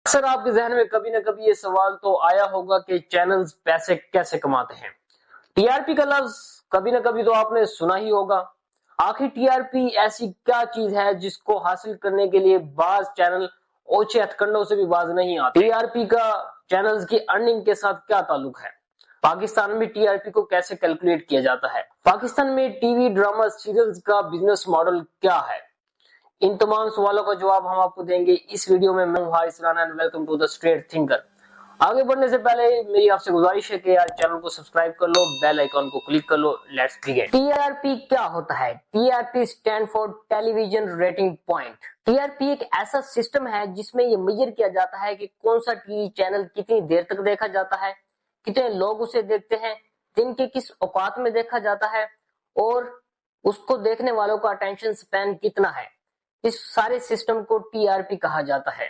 اکثر آپ کے ذہن میں کبھی نہ کبھی یہ سوال تو آیا ہوگا کہ چینلز پیسے کیسے کماتے ہیں۔ ٹی آر پی کا لفظ کبھی نہ کبھی تو آپ نے سنا ہی ہوگا۔ آخر ٹی آر پی ایسی کیا چیز ہے جس کو حاصل کرنے کے لیے بعض چینل اوچھے ہتھ کنڈوں سے بھی باز نہیں آتے؟ ٹی آر پی کا چینلز کی ارننگ کے ساتھ کیا تعلق ہے؟ پاکستان میں ٹی آر پی کو کیسے کیلکولیٹ کیا جاتا ہے؟ پاکستان میں ٹی وی ڈراما سیریلز کا بزنس ماڈل کیا ہے؟ ان تمام سوالوں کا جواب ہم آپ کو دیں گے اس ویڈیو میں۔ میں ہوں Haris Rana and welcome to the street thinker. آگے بڑھنے سے پہلے میری آپ سے گزارش ہے کہ یار چینل کو سبسکرائب کر لو، بیل آئیکن کو کلک کر لو۔ Let's begin. T R P کیا ہوتا ہے؟ T R P stand for television rating point. T R P ایک ایسا سسٹم ہے جس میں یہ میجر کیا جاتا ہے کہ کون سا ٹی وی چینل کتنی دیر تک دیکھا جاتا ہے، کتنے لوگ اسے دیکھتے ہیں، دن کے کس اوقات میں دیکھا جاتا ہے، اور اس کو دیکھنے والوں کا اٹینشن سپین کتنا ہے۔ اس سارے سسٹم کو ٹی آر پی کہا جاتا ہے۔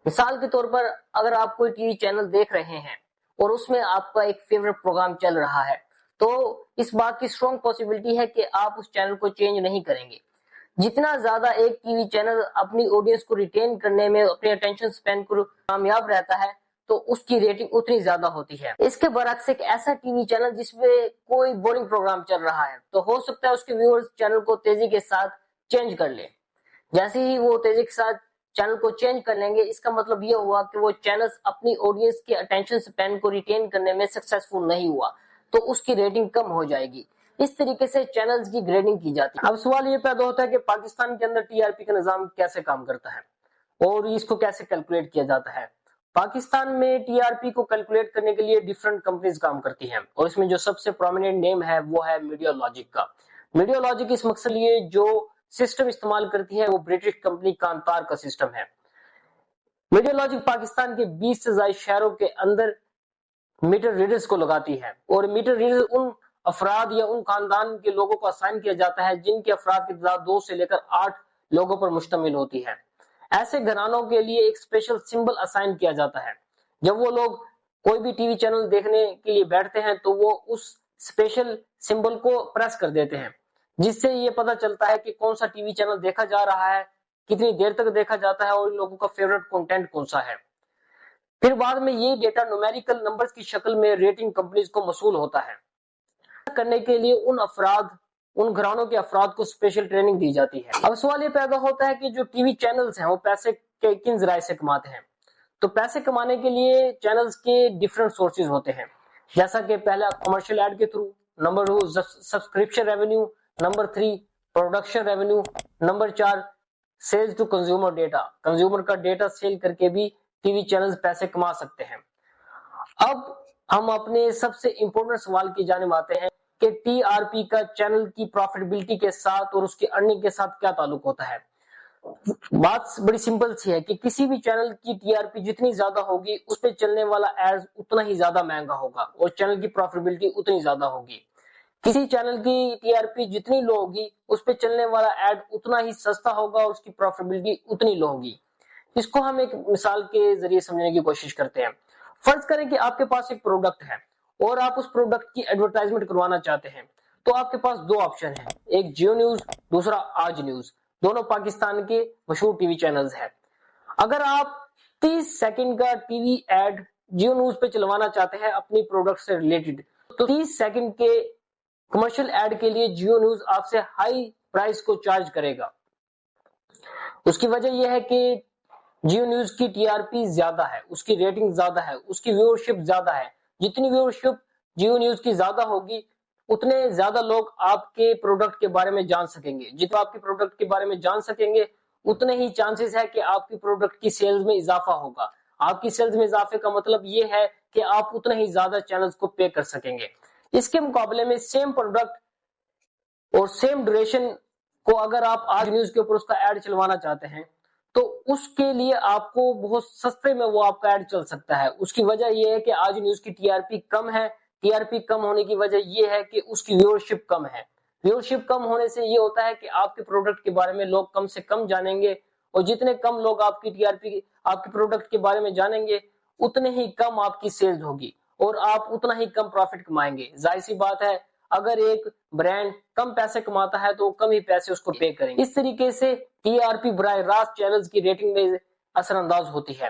مثال کے طور پر اگر آپ کوئی ٹی وی چینل دیکھ رہے ہیں اور اس میں آپ کا ایک فیورٹ پروگرام چل رہا ہے تو اس بات کی اسٹرانگ پاسبلٹی ہے کہ آپ اس چینل کو چینج نہیں کریں گے۔ جتنا زیادہ ایک ٹی وی چینل اپنی آڈینس کو ریٹین کرنے میں اپنے اٹینشن سپین کو کامیاب رہتا ہے تو اس کی ریٹنگ اتنی زیادہ ہوتی ہے۔ اس کے برعکس ایک ایسا ٹی وی چینل جس میں کوئی بورنگ پروگرام چل رہا ہے تو ہو سکتا ہے اس کے ویورز چینل کو تیزی کے ساتھ چینج کر لیں۔ جیسے ہی وہ تیزی کے ساتھ چینل کو چینج کر لیں گے، اس کا مطلب یہ ہوا کہ وہ چینل اپنی آڈینس کے اٹینشن سپین کو ریٹین کرنے میں سکسیسفل نہیں ہوا تو اس کی ریٹنگ کم ہو جائے گی۔ اس طریقے سے چینلز کی گریڈنگ کی جاتی ہے۔ اب سوال یہ پیدا ہوتا ہے کہ پاکستان کے اندر ٹی آر پی کا نظام کیسے کام کرتا ہے اور اس کو کیسے کیلکولیٹ کیا جاتا ہے۔ پاکستان میں ٹی آر پی کو کیلکولیٹ کرنے کے لیے ڈیفرنٹ کمپنیز کام کرتی ہیں اور اس میں جو سب سے پرومیننٹ نیم ہے وہ ہے میڈیا لاجک کا۔ میڈیا لاجک اس مقصد لیے جو سسٹم استعمال کرتی ہے وہ برٹش کمپنی کانتار کا سسٹم ہے۔ میڈیا لاجک پاکستان کے 20 سے زائد شہروں کے اندر میٹر ریڈرز کو لگاتی ہے اور میٹر ریڈرز ان افراد یا ان خاندان کے لوگوں کو اسائن کیا جاتا ہے جن کے افراد کی تعداد 2 سے لے کر 8 لوگوں پر مشتمل ہوتی ہے۔ ایسے گھرانوں کے لیے ایک اسپیشل سمبل اسائن کیا جاتا ہے۔ جب وہ لوگ کوئی بھی ٹی وی چینل دیکھنے کے لیے بیٹھتے ہیں تو وہ اس اسپیشل سمبل کو پریس کر دیتے ہیں جس سے یہ پتہ چلتا ہے کہ کون سا ٹی وی چینل دیکھا جا رہا ہے، کتنی دیر تک دیکھا جاتا ہے اور ان لوگوں کا فیورٹ کنٹینٹ کون سا ہے۔ پھر بعد میں یہ ڈیٹا نومیریکل نمبرز کی شکل میں ریٹنگ کمپنیز کو موصول ہوتا ہے۔ کرنے کے لیے ان گھرانوں کے افراد کو اسپیشل ٹریننگ دی جاتی ہے۔ اب سوال یہ پیدا ہوتا ہے کہ جو ٹی وی چینلز ہیں وہ پیسے کن ذرائع سے کماتے ہیں؟ تو پیسے کمانے کے لیے چینلز کے ڈیفرنٹ سورسز ہوتے ہیں، جیسا کہ پہلا کمرشل ایڈ کے through, number 2 subscription revenue, number 3 production revenue, number 4 sales to consumer data. Consumer کا ڈیٹا سیل کر کے بھی ٹی وی چینلز پیسے کما سکتے ہیں۔ اب ہم اپنے سب سے امپورٹنٹ سوال کی جانب آتے ہیں کہ ٹی آر پی کا چینل کی پروفیٹیبلٹی کے ساتھ اور اس کی ارننگ کے ساتھ کیا تعلق ہوتا ہے۔ بات بڑی سمپل سی ہے کہ کسی بھی چینل کی ٹی آر پی جتنی زیادہ ہوگی اس پہ چلنے والا ایڈ اتنا ہی زیادہ مہنگا ہوگا اور چینل کی پروفیٹیبلٹی اتنی زیادہ ہوگی۔ کسی چینل کی ٹی آر پی جتنی لو ہوگی اس پہ چلنے والا ایڈ اتنا ہی سستا ہوگا اور اس کی پروفیٹیبلٹی اتنی لو ہوگی۔ اس کو ہم ایک مثال کے ذریعے سمجھنے کی کوشش کرتے ہیں۔ فرض کریں کہ آپ کے پاس ایک پروڈکٹ ہے اور آپ اس پروڈکٹ کی ایڈورٹائزمنٹ کروانا چاہتے ہیں تو آپ کے پاس 2 آپشن ہیں، ایک جیو نیوز، دوسرا آج نیوز۔ دونوں پاکستان کے مشہور ٹی وی چینلز ہیں۔ اگر آپ 30 سیکنڈ کا T V ad Geo news پہ چلوانا چاہتے ہیں اپنی پروڈکٹ سے ریلیٹڈ تو 30 سیکنڈ کے کمرشل ایڈ کے لیے جیو نیوز آپ سے ہائی پرائس کو چارج کرے گا۔ اس کی وجہ یہ ہے کہ جیو نیوز کی ٹی آر پی زیادہ ہے، اس کی ریٹنگ زیادہ ہے، اس کی ویورشپ زیادہ ہے۔ جتنی ویورشپ جیو نیوز کی زیادہ ہوگی اتنے زیادہ لوگ آپ کے پروڈکٹ کے بارے میں جان سکیں گے۔ جتنا آپ کے پروڈکٹ کے بارے میں جان سکیں گے اتنے ہی چانسز ہے کہ آپ کی پروڈکٹ کی سیلز میں اضافہ ہوگا۔ آپ کی سیلز میں اضافے کا مطلب یہ ہے کہ آپ اتنے ہی زیادہ چینلز کو پے کر سکیں گے۔ اس کے مقابلے میں سیم پروڈکٹ اور سیم ڈوریشن کو اگر آپ آج نیوز کے اوپر اس کا ایڈ چلوانا چاہتے ہیں تو اس کے لیے آپ کو بہت سستے میں وہ آپ کا ایڈ چل سکتا ہے۔ اس کی وجہ یہ ہے کہ آج نیوز کی ٹی آر پی کم ہے۔ ٹی آر پی کم ہونے کی وجہ یہ ہے کہ اس کی ویورشپ کم ہے۔ ویورشپ کم ہونے سے یہ ہوتا ہے کہ آپ کے پروڈکٹ کے بارے میں لوگ کم سے کم جانیں گے اور جتنے کم لوگ آپ کی ٹی آر پی آپ کے پروڈکٹ کے بارے میں جانیں گے اتنے ہی کم آپ کی سیلز ہوگی اور آپ اتنا ہی کم پروفٹ کمائیں گے۔ ظاہر سی بات ہے اگر ایک برانڈ کم پیسے کماتا ہے تو کم ہی پیسے اس کو پے کریں گے۔ اس طریقے سے ٹی آر پی براہ راست چینلز کی ریٹنگ میں اثر انداز ہوتی ہے۔